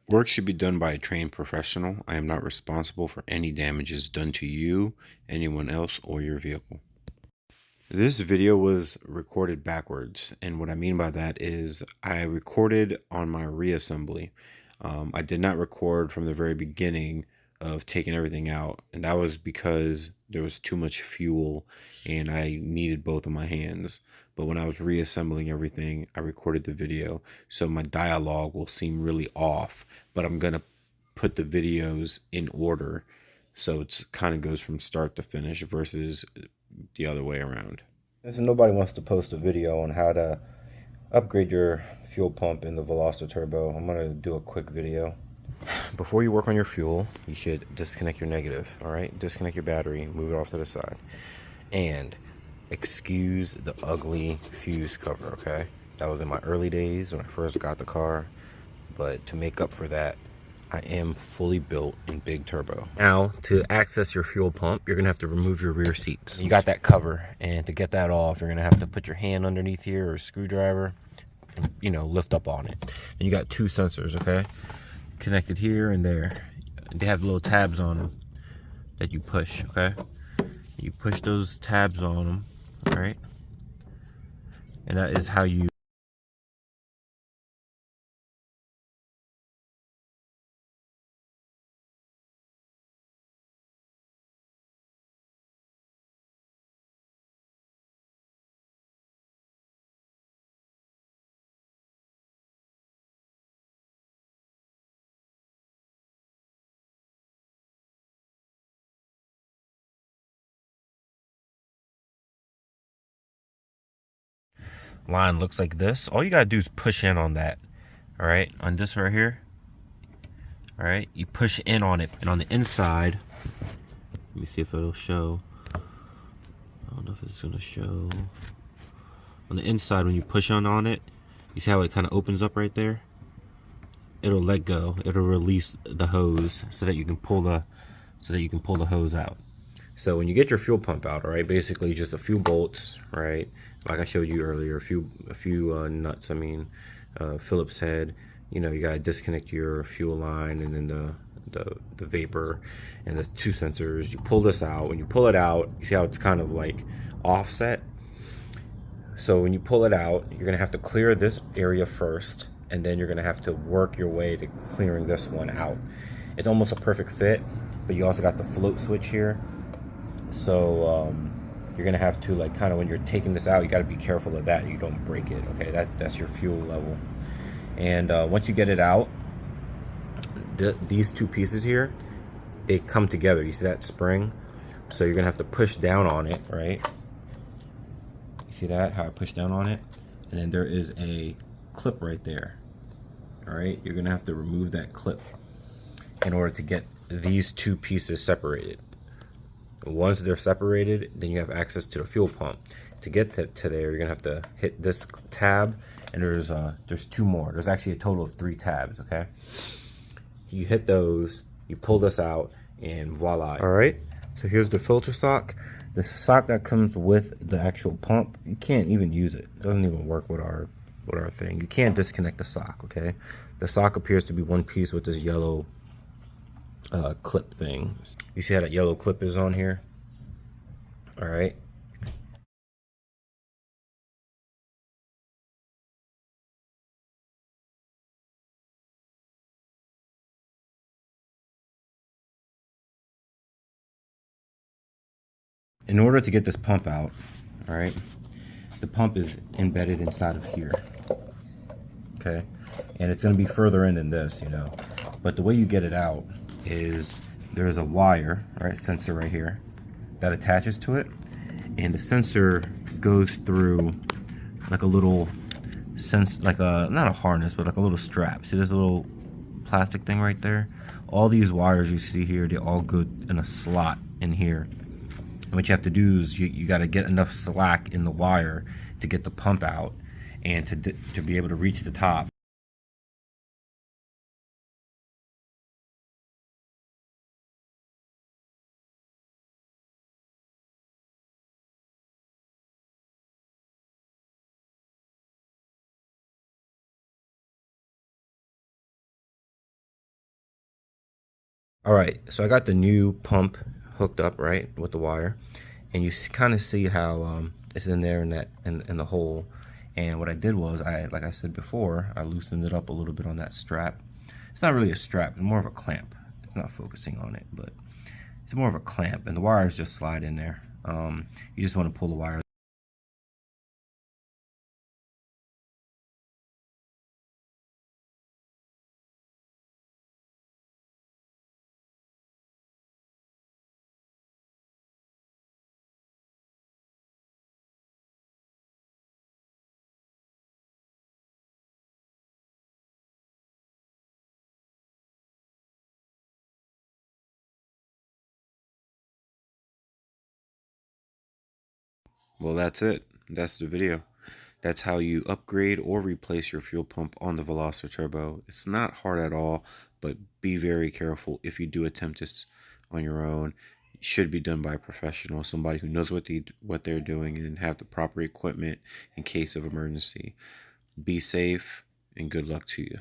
Work should be done by a trained professional. I am not responsible for any damages done to you, anyone else, or your vehicle. This video was recorded backwards, and what I mean by that is I recorded on my reassembly. I did not record from the very beginning of taking everything out, and that was because there was too much fuel and I needed both of my hands. But when I was reassembling everything, I recorded the video, so my dialogue will seem really off, but I'm gonna put the videos in order, so it's kind of goes from start to finish versus the other way around. Since nobody wants to post a video on how to upgrade your fuel pump in the Veloster Turbo, I'm going to do a quick video. Before you work on your fuel, you should disconnect your negative, all right? Disconnect your battery, move it off to the side. And excuse the ugly fuse cover, okay? That was in my early days when I first got the car. But to make up for that, I am fully built in big turbo. Now, to access your fuel pump, you're gonna have to remove your rear seats. You got that cover, and to get that off, you're gonna have to put your hand underneath here or a screwdriver and, lift up on it. And you got two sensors, okay? Connected here and there. They have little tabs on them that you push, okay? You push those tabs on them, all right? And that is how you line looks like this. All you gotta do is push in on that, all right, on this right here. All right, you push in on it, and on the inside, let me see if it'll show. I don't know if it's gonna show. On the inside, when you push on it, you see how it kind of opens up right there? It'll let go. It'll release the hose so that you can pull the hose out. So when you get your fuel pump out, all right, basically just a few bolts, right? Like I showed you earlier, a few nuts. I mean, Phillips head. You gotta disconnect your fuel line and then the vapor and the two sensors. You pull this out. When you pull it out, you see how it's kind of like offset. So when you pull it out, you're gonna have to clear this area first, and then you're gonna have to work your way to clearing this one out. It's almost a perfect fit, but you also got the float switch here. So you're gonna have to, like, kind of when you're taking this out, you got to be careful of that you don't break it. Okay, that's your fuel level. And once you get it out, these two pieces here, they come together. You see that spring? So you're gonna have to push down on it, right? You see that, how I push down on it? And then there is a clip right there. All right, you're gonna have to remove that clip in order to get these two pieces separated. Once they're separated, then you have access to the fuel pump. To get to there, you're gonna have to hit this tab, and there's two more. There's actually a total of 3 tabs, okay? You hit those, you pull this out, and voila. All right, so here's the filter sock. The sock that comes with the actual pump, you can't even use it. It doesn't even work with our thing. You can't disconnect the sock, okay? The sock appears to be one piece with this yellow clip thing. You see how that yellow clip is on here? All right. In order to get this pump out, all right, the pump is embedded inside of here, okay? And it's gonna be further in than this, but the way you get it out is there's a wire, right, sensor right here that attaches to it, and the sensor goes through like a little like not a harness, but like a little strap. See this little plastic thing right there? All these wires you see here, they all go in a slot in here. And what you have to do is you got to get enough slack in the wire to get the pump out and to be able to reach the top. All right, so I got the new pump hooked up, right, with the wire, and you kind of see how it's in there in that in the hole. And what I did was, like I said before, I loosened it up a little bit on that strap. It's not really a strap; it's more of a clamp. It's not focusing on it, but it's more of a clamp, and the wires just slide in there. You just want to pull the wire. Well, that's it. That's the video. That's how you upgrade or replace your fuel pump on the Veloster Turbo. It's not hard at all, but be very careful if you do attempt this on your own. It should be done by a professional, somebody who knows what they're doing and have the proper equipment in case of emergency. Be safe and good luck to you.